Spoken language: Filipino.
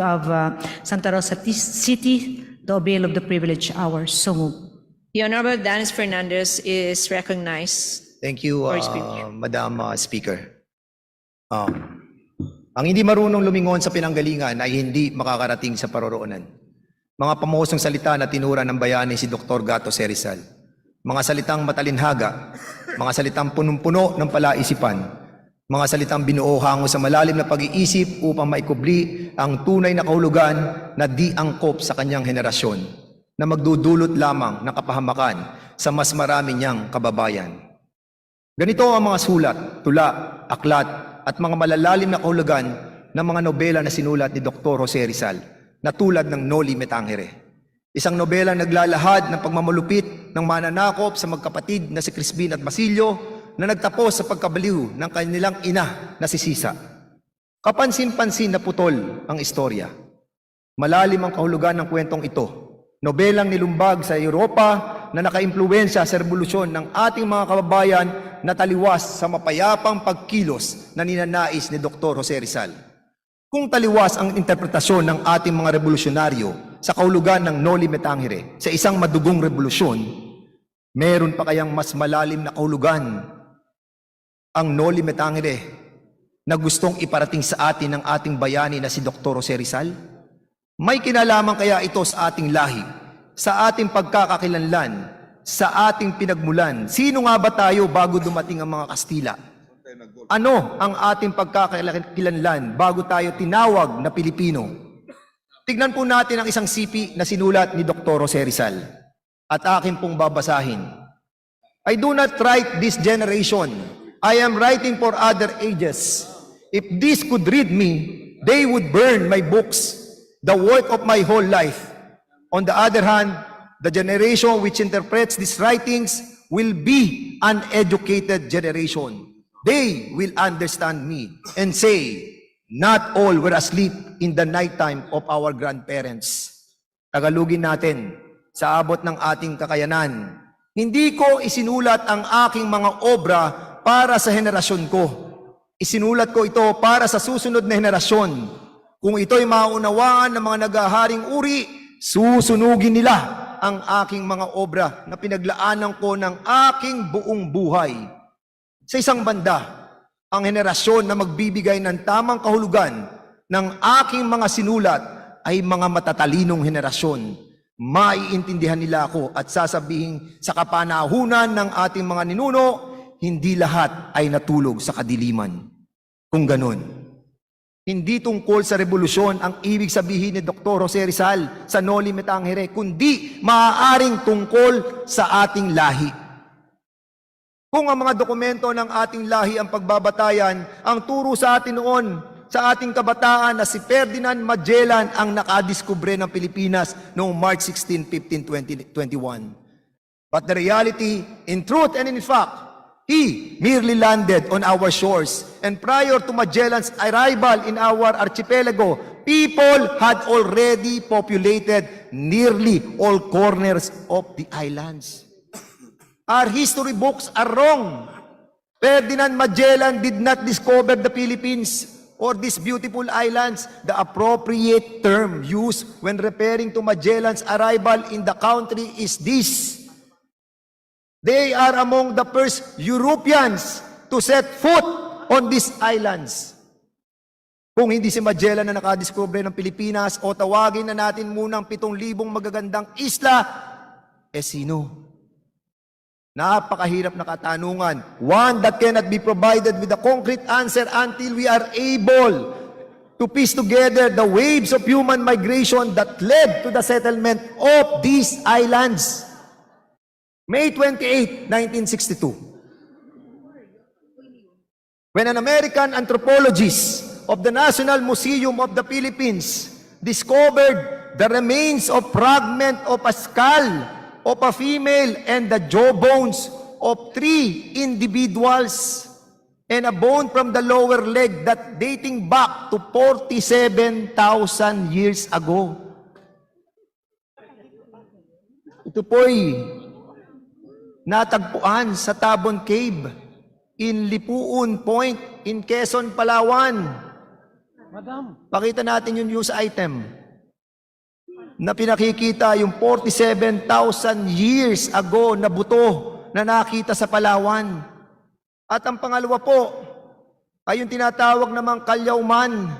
of Santa Rosa City, the avail of the privileged hour. So moved. The Honorable Dennis Fernandez is recognized. Thank you, For speech. Madam Speaker. Ang hindi marunong lumingon sa pinanggalingan ay hindi makakarating sa paroroonan. Mga pamahusong salita na tinura ng bayani si Dr. Gato C. Rizal. Mga salitang matalinhaga, mga salitang punong-puno ng palaisipan, mga salitang binuo hango sa malalim na pag-iisip upang maikubli ang tunay na kahulugan na di angkop sa kanyang henerasyon, na magdudulot lamang ng kapahamakan sa mas marami niyang kababayan. Ganito ang mga sulat, tula, aklat, at mga malalalim na kahulugan ng mga nobela na sinulat ni Dr. Jose Rizal, na tulad ng Noli Me Tangere. Isang nobelang naglalahad ng pagmamalupit ng mananakop sa magkapatid na si Crispin at Basilio na nagtapos sa pagkabaliw ng kanilang ina na si Sisa. Kapansin-pansin na putol ang istorya. Malalim ang kahulugan ng kwentong ito. Nobelang nilumbag sa Europa na nakaimpluwensya sa revolusyon ng ating mga kababayan na taliwas sa mapayapang pagkilos na ninanais ni Dr. Jose Rizal. Kung taliwas ang interpretasyon ng ating mga revolusyonaryo sa kahulugan ng Noli Me Tangere sa isang madugong revolusyon, meron pa kayang mas malalim na kahulugan ang Noli Me Tangere na gustong iparating sa atin ng ating bayani na si Dr. Jose Rizal? May kinalaman kaya ito sa ating lahi, sa ating pagkakakilanlan, sa ating pinagmulan? Sino nga ba tayo bago dumating ang mga Kastila? Ano ang ating pagkakakilanlan bago tayo tinawag na Pilipino? Tignan po natin ang isang sipi na sinulat ni Dr. Jose Rizal at akin pong babasahin. I do not write this generation. I am writing for other ages. If this could read me, they would burn my books, the work of my whole life. On the other hand, the generation which interprets these writings will be an educated generation. They will understand me and say, not all were asleep in the nighttime of our grandparents. Tagalugin natin, sa abot ng ating kakayanan, hindi ko isinulat ang aking mga obra para sa henerasyon ko. Isinulat ko ito para sa susunod na henerasyon. Kung ito'y maunawaan ng mga naghaharing uri, susunugin nila ang aking mga obra na pinaglaanan ko ng aking buong buhay. Sa isang banda, ang henerasyon na magbibigay ng tamang kahulugan ng aking mga sinulat ay mga matatalinong henerasyon. Maiintindihan nila ako at sasabihin sa kapanahunan ng ating mga ninuno, hindi lahat ay natulog sa kadiliman. Kung ganun, hindi tungkol sa revolusyon ang ibig sabihin ni Dr. Jose Rizal sa Noli Me Tangere, kundi maaaring tungkol sa ating lahi. Kung ang mga dokumento ng ating lahi ang pagbabatayan, ang turo sa atin noon, sa ating kabataan na si Ferdinand Magellan ang nakadiskubre ng Pilipinas noong March 16, 1521. But the reality, in truth and in fact, he merely landed on our shores. And prior to Magellan's arrival in our archipelago, people had already populated nearly all corners of the islands. Our history books are wrong. Ferdinand Magellan did not discover the Philippines or these beautiful islands. The appropriate term used when referring to Magellan's arrival in the country is this: they are among the first Europeans to set foot on these islands. Kung hindi si Magellan na nakadiskubre ng Pilipinas, o tawagin na natin munang 7,000 magagandang isla, sino? Napakahirap na katanungan. One that cannot be provided with a concrete answer until we are able to piece together the waves of human migration that led to the settlement of these islands. May 28, 1962. When an American anthropologist of the National Museum of the Philippines discovered the remains of fragment of a skull of a female and the jaw bones of 3 individuals and a bone from the lower leg that dating back to 47,000 years ago. Ito po'y natagpuan sa Tabon Cave in Lipuon Point in Quezon, Palawan. Pakita natin yung news item na pinakikita yung 47,000 years ago na buto na nakita sa Palawan. At ang pangalawa po ay yung tinatawag namang Kalyauman